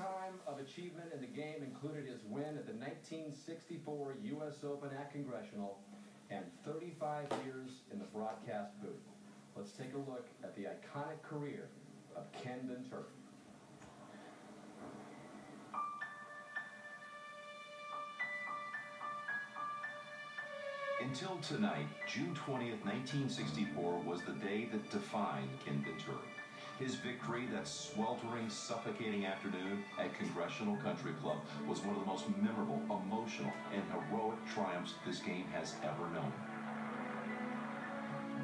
lifetime of achievement in the game included his win at the 1964 U.S. Open at Congressional and 35 years in the broadcast booth. Let's take a look at the iconic career of Ken Venturi. Until tonight, June 20th, 1964 was the day that defined Ken Venturi. His victory that sweltering, suffocating afternoon at Congressional Country Club was one of the most memorable, emotional, and heroic triumphs this game has ever known.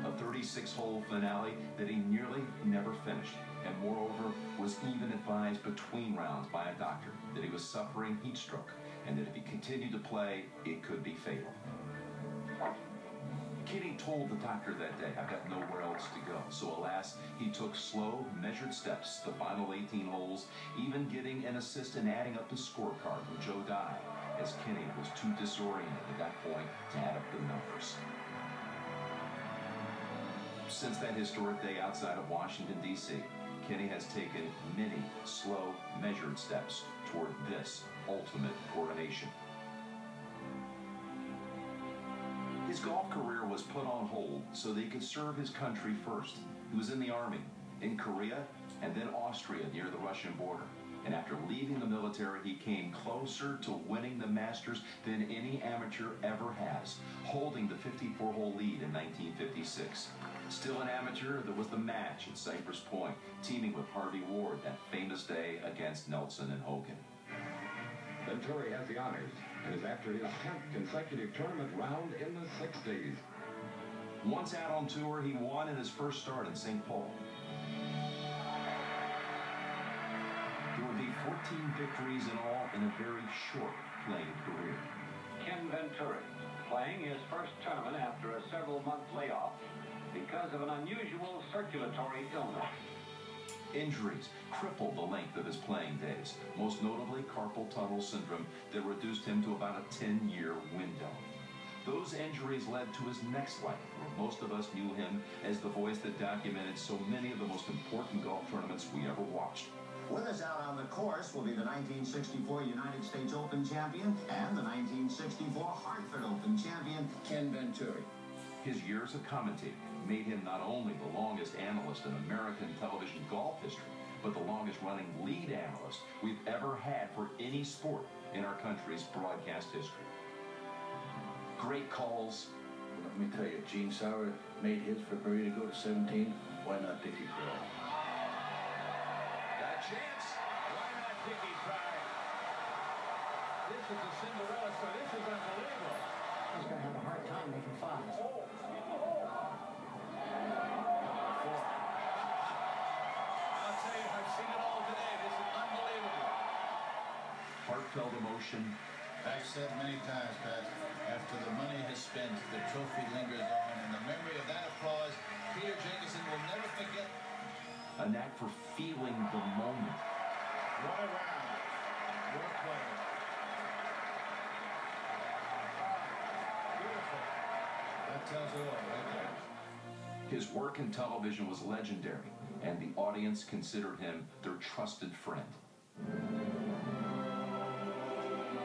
A 36-hole finale that he nearly never finished, and moreover was even advised between rounds by a doctor that he was suffering heat stroke, and that if he continued to play, it could be fatal. Kenny told the doctor that day, "I've got nowhere else to go." So alas, he took slow, measured steps the final 18 holes, even getting an assist in adding up the scorecard when Joe died, as Kenny was too disoriented at that point to add up the numbers. Since that historic day outside of Washington, D.C., Kenny has taken many slow, measured steps toward this ultimate coronation. His golf career was put on hold so that he could serve his country first. He was in the Army, in Korea, and then Austria near the Russian border. And after leaving the military, he came closer to winning the Masters than any amateur ever has, holding the 54-hole lead in 1956. Still an amateur, there was the match at Cypress Point, teaming with Harvey Ward that famous day against Nelson and Hogan. Venturi has the honors and is after his 10th consecutive tournament round in the 60s. Once out on tour, he won in his first start in St. Paul. There would be 14 victories in all in a very short playing career. Ken Venturi playing his first tournament after a several-month layoff because of an unusual circulatory illness. Injuries crippled the length of his playing days, most notably carpal tunnel syndrome that reduced him to about a 10-year window. Those injuries led to his next life, where most of us knew him as the voice that documented so many of the most important golf tournaments we ever watched. With us out on the course will be the 1964 United States Open champion and the 1964 Hartford Open champion, Ken Venturi. His years of commentating made him not only the longest analyst in American television golf history, but the longest-running lead analyst we've ever had for any sport in our country's broadcast history. Great calls. Let me tell you, Gene Sauer made his for Berry to go to 17. Why not Dickie Crow? Got a chance. Why not Dickie try? This is a Cinderella story. This is unbelievable. He's going to have a hard time making fives. Heartfelt emotion. I've said many times, Pat, after the money has spent, the trophy lingers on, and the memory of that applause, Peter Jacobson will never forget. A knack for feeling the moment. What a round. What play. Beautiful. That tells it all right there. His work in television was legendary, and the audience considered him their trusted friend.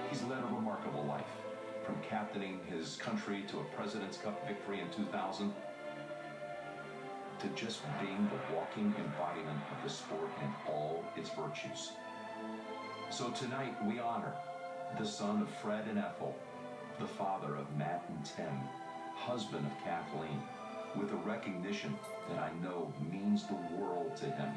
He's led a remarkable life, from captaining his country to a President's Cup victory in 2000, to just being the walking embodiment of the sport and all its virtues. So tonight we honor the son of Fred and Ethel, the father of Matt and Tim, husband of Kathleen, with a recognition that I know means the world to him.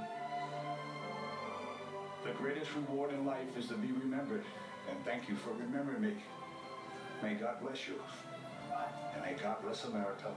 The greatest reward in life is to be remembered. And thank you for remembering me. May God bless you. And may God bless America.